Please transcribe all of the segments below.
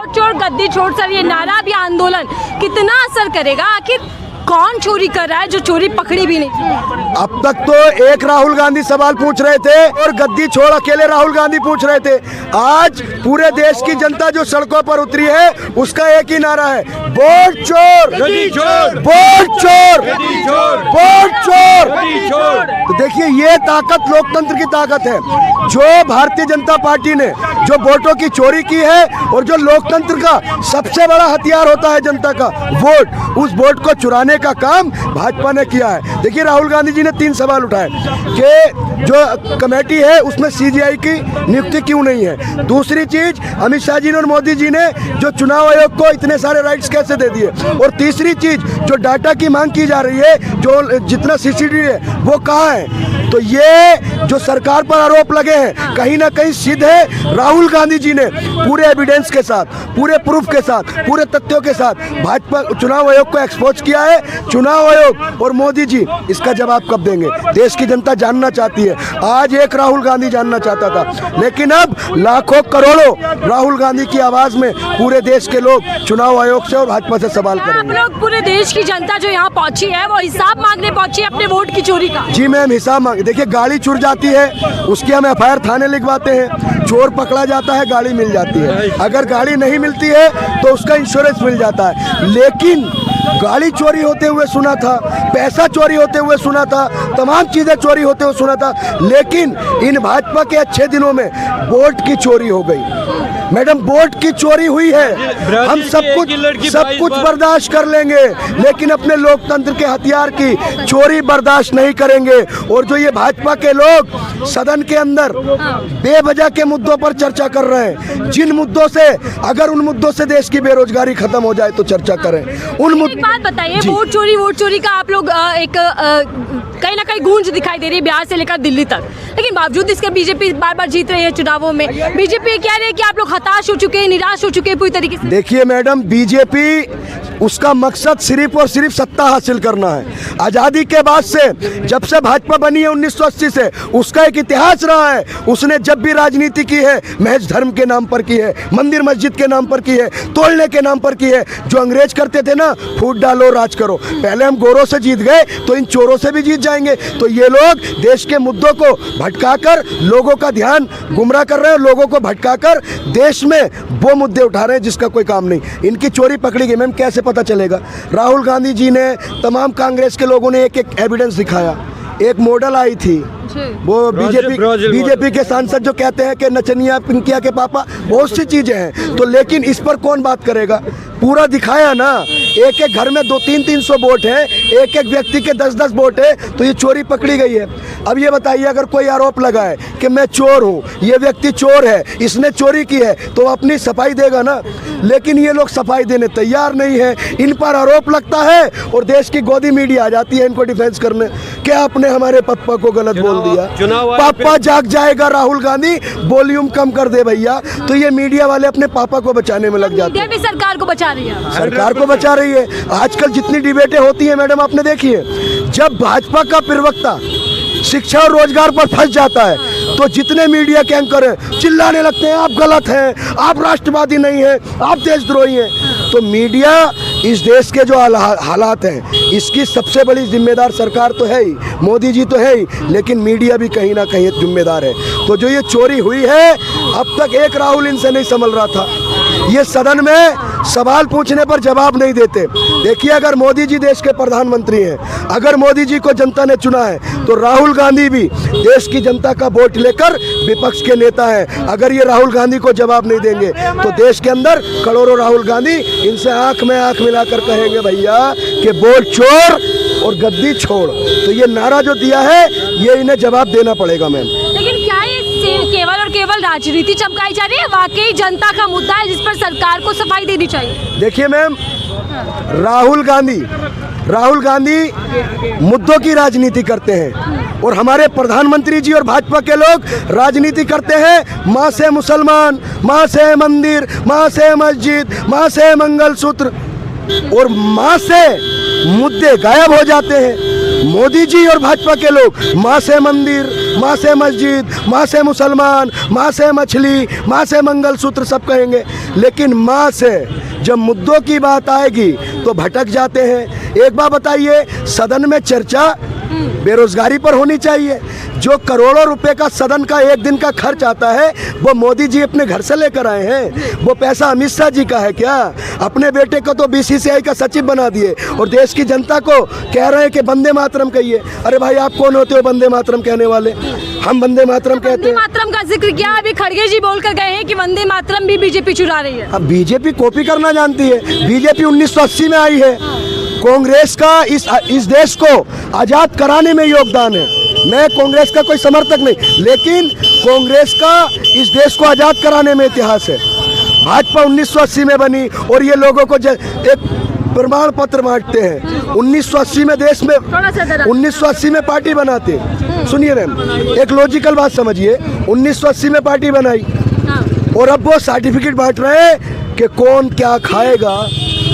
चोर गद्दी छोड़ सर ये नारा भी आंदोलन कितना असर करेगा? आखिर कौन चोरी कर रहा है जो चोरी पकड़ी भी नहीं? अब तक तो एक राहुल गांधी सवाल पूछ रहे थे और गद्दी छोड़ अकेले राहुल गांधी पूछ रहे थे। आज पूरे देश की जनता जो सड़कों पर उतरी है उसका एक ही नारा है, वोट चोर, वोट चोर, वोट चोर। तो देखिए ये ताकत लोकतंत्र की ताकत है। जो भारतीय जनता पार्टी ने जो वोटों की चोरी की है और जो लोकतंत्र का सबसे बड़ा हथियार होता है जनता का वोट, उस वोट को चुराने का काम भाजपा ने किया है। देखिए राहुल गांधी जी ने 3 सवाल उठाए कि जो कमेटी है उसमें सीजीआई की नियुक्ति क्यों नहीं है। दूसरी चीज, अमित शाह जी ने और मोदी जी ने जो चुनाव आयोग को इतने सारे राइट्स कैसे दे दिए। और तीसरी चीज, जो डाटा की मांग की जा रही है, जो जितना सीसीटीवी है वो कहाँ है। तो ये जो सरकार पर आरोप लगे हैं कहीं ना कहीं सीधे राहुल गांधी जी ने पूरे एविडेंस के साथ, पूरे प्रूफ के साथ, पूरे तथ्यों के साथ भाजपा चुनाव आयोग को एक्सपोज किया है। चुनाव आयोग और मोदी जी इसका जवाब कब देंगे, देश की जनता जानना चाहती है। आज एक राहुल गांधी जानना चाहता था, लेकिन अब लाखों करोड़ों राहुल गांधी की आवाज में पूरे देश के लोग चुनाव आयोग से और भाजपा से सवाल करेंगे। आप लोग पूरे देश की जनता जो यहाँ पहुंची है वो हिसाब मांगने पहुंची है अपने वोट की चोरी का। जी मैम, हिसाब मांगे। देखिए गाड़ी चुर जाती है उसकी हम एफआईआर थाने लिखवाते हैं, चोर पकड़ा जाता है, गाड़ी मिल जाती है। अगर गाड़ी नहीं मिलती है तो उसका इंश्योरेंस मिल जाता है। लेकिन गाड़ी चोरी होते हुए सुना था, पैसा चोरी होते हुए सुना था, तमाम चीजें चोरी होते हुए सुना था, लेकिन इन भाजपा के अच्छे दिनों में वोट की चोरी हो गई। मैडम वोट की चोरी हुई है, हम सब कुछ बर्दाश्त कर लेंगे, लेकिन अपने लोकतंत्र के हथियार की चोरी बर्दाश्त नहीं करेंगे। और जो ये भाजपा के लोग सदन के अंदर बेवजह के मुद्दों पर चर्चा कर रहे हैं, जिन मुद्दों से, अगर उन मुद्दों से देश की बेरोजगारी खत्म हो जाए तो चर्चा करें। एक बात बताइए, वोट चोरी का आप लोग एक कहीं ना कहीं गूंज दिखाई दे रही है बिहार से लेकर दिल्ली तक, लेकिन बावजूद इसके बीजेपी बार बार जीत रही है चुनावों में। बीजेपी कह रही है कि आप लोग हताश हो चुके हैं, निराश हो चुके हैं पूरी तरीके से। देखिए मैडम, बीजेपी उसका मकसद सिर्फ और सिर्फ सत्ता हासिल करना है। आजादी के बाद से, जब से भाजपा बनी है 1980 से, उसका एक इतिहास रहा है। उसने जब भी राजनीति की है महज धर्म के नाम पर की है, मंदिर मस्जिद के नाम पर की है, तोड़ने के नाम पर की है। जो अंग्रेज करते थे ना, फूट डालो राज करो, पहले हम गोरों से जीत गए तो इन चोरों से भी जीत जाएंगे। तो ये लोग देश के मुद्दों को भटकाकर लोगों का ध्यान गुमराह कर रहे हैं, लोगों को भटकाकर देश में वो मुद्दे उठा रहे हैं जिसका कोई काम नहीं। इनकी चोरी पकड़ी गई मैम, कैसे पता चलेगा? राहुल गांधी जी ने, तमाम कांग्रेस के लोगों ने एक एक एविडेंस दिखाया। एक मॉडल आई थी, वो बीजेपी के सांसद जो कहते हैं कि नचनिया पिंकिया के पापा, बहुत सी चीजें हैं। तो लेकिन इस पर कौन बात करेगा? पूरा दिखाया ना, एक एक घर में 200-300 वोट है, एक एक व्यक्ति के 10-10 वोट है, तो ये चोरी पकड़ी गई है। अब ये बताइए, अगर कोई आरोप लगाए कि मैं चोर हूँ, ये व्यक्ति चोर है, इसने चोरी की है, तो अपनी सफाई देगा ना। लेकिन ये लोग सफाई देने तैयार नहीं है, इन पर आरोप लगता है और देश की गोदी मीडिया आ जाती है इनको डिफेंस करने। क्या आपने हमारे पापा को गलत बोल दिया? पापा जाग जाएगा राहुल गांधी, वॉल्यूम कम कर दे भैया। तो ये मीडिया वाले अपने पापा को बचाने में लग जाते हैं। सरकार को बचा रही है, सरकार को बचा रही है। आजकल जितनी डिबेटें होती है मैडम, आपने देखी है, जब भाजपा का प्रवक्ता शिक्षा और रोजगार पर फंस जाता है तो जितने मीडिया के एंकर हैं चिल्लाने लगते हैं, आप गलत हैं, आप राष्ट्रवादी नहीं हैं, आप देशद्रोही हैं। तो मीडिया इस देश के जो हालात हैं, इसकी सबसे बड़ी जिम्मेदार सरकार तो है ही, मोदी जी तो है ही, लेकिन मीडिया भी कहीं ना कहीं जिम्मेदार है। तो जो ये चोरी हुई है, अब तक एक राहुल इनसे नहीं संभल रहा था। ये सदन में सवाल पूछने पर जवाब नहीं देते। देखिए, अगर मोदी जी देश के प्रधानमंत्री हैं, अगर मोदी जी को जनता ने चुना है, तो राहुल गांधी भी देश की जनता का वोट लेकर विपक्ष के नेता हैं। अगर ये राहुल गांधी को जवाब नहीं देंगे तो देश के अंदर करोड़ों राहुल गांधी इनसे आंख में आंख मिलाकर कहेंगे भैया कि वोट चोर और गद्दी छोड़। तो ये नारा जो दिया है, ये इन्हें जवाब देना पड़ेगा मैम। लेकिन क्या ये केवल और केवल राजनीति चमकाई जा रही है? वाकई जनता का मुद्दा है जिस पर सरकार को सफाई देनी चाहिए। देखिए मैम, राहुल गांधी मुद्दों की राजनीति करते हैं और हमारे प्रधानमंत्री जी और भाजपा के लोग राजनीति करते हैं माँ से मुसलमान, माँ से मंदिर, माँ से मस्जिद, माँ से मंगलसूत्र, और माँ से मुद्दे गायब हो जाते हैं। मोदी जी और भाजपा के लोग माँ से मंदिर, माँ से मस्जिद, माँ से मुसलमान, माँ से मछली, माँ से मंगलसूत्र सब कहेंगे, लेकिन माँ से जब मुद्दों की बात आएगी तो भटक जाते हैं। एक बात बताइए, सदन में चर्चा बेरोजगारी पर होनी चाहिए। जो करोड़ों रुपए का सदन का एक दिन का खर्च आता है वो मोदी जी अपने घर से लेकर आए हैं। वो पैसा अमित शाह जी का है क्या? अपने बेटे को तो बीसीसीआई का सचिव बना दिए और देश की जनता को कह रहे हैं कि वंदे मातरम कहिए। अरे भाई, आप कौन होते हो वंदे मातरम कहने वाले? हम वंदे मातरम कहते वंदे हैं। मातरम का जिक्र किया, अभी खड़गे जी बोलकर गए हैं कि वंदे मातरम भी बीजेपी चुरा रही है। अब बीजेपी कॉपी करना जानती है। बीजेपी 1980 में आई है। कांग्रेस का इस देश को आजाद कराने में योगदान है। मैं कांग्रेस का कोई समर्थक नहीं, लेकिन कांग्रेस का इस देश को आजाद कराने में इतिहास है। भाजपा 1980 में बनी और ये लोगों को एक प्रमाण पत्र बांटते हैं। 1980 में देश में 1980 में पार्टी बनाते। सुनिए मैम, एक लॉजिकल बात समझिए। 1980 में पार्टी बनाई और अब वो सर्टिफिकेट बांट रहे हैं कि कौन क्या खाएगा,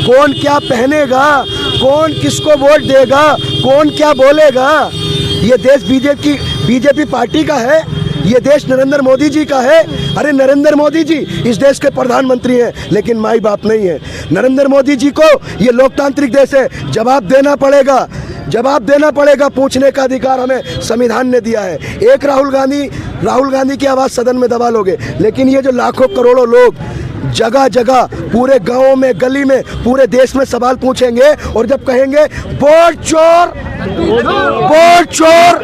कौन क्या पहनेगा, कौन किसको वोट देगा, कौन क्या बोलेगा। ये देश बीजेपी पार्टी का है, ये देश नरेंद्र मोदी जी का है। अरे नरेंद्र मोदी जी इस देश के प्रधानमंत्री हैं, लेकिन माई बाप नहीं है। नरेंद्र मोदी जी को ये लोकतांत्रिक देश है, जवाब देना पड़ेगा, जवाब देना पड़ेगा। पूछने का अधिकार हमें संविधान ने दिया है। एक राहुल गांधी की आवाज़ सदन में दबा लोगे, लेकिन ये जो लाखों करोड़ों लोग जगह जगह, पूरे गांवों में, गली में, पूरे देश में सवाल पूछेंगे और जब कहेंगे वोट चोर, वोट चोर,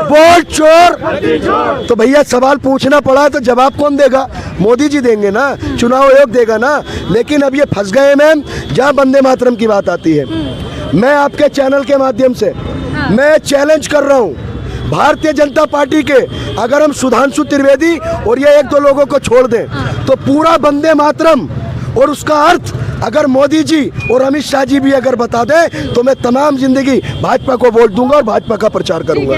वोट चोर, तो भैया सवाल पूछना पड़ा है तो जवाब कौन देगा? मोदी जी देंगे ना, चुनाव आयोग देगा ना। लेकिन अब ये फंस गए मैम जहाँ वंदे मातरम की बात आती है। मैं आपके चैनल के माध्यम से मैं चैलेंज कर रहा हूँ भारतीय जनता पार्टी के, अगर हम सुधांशु त्रिवेदी और ये एक दो लोगों को छोड़ दें तो पूरा वंदे मातरम और उसका अर्थ अगर मोदी जी और अमित शाह जी भी अगर बता दें तो मैं तमाम जिंदगी भाजपा को वोट दूंगा और भाजपा का प्रचार करूंगा।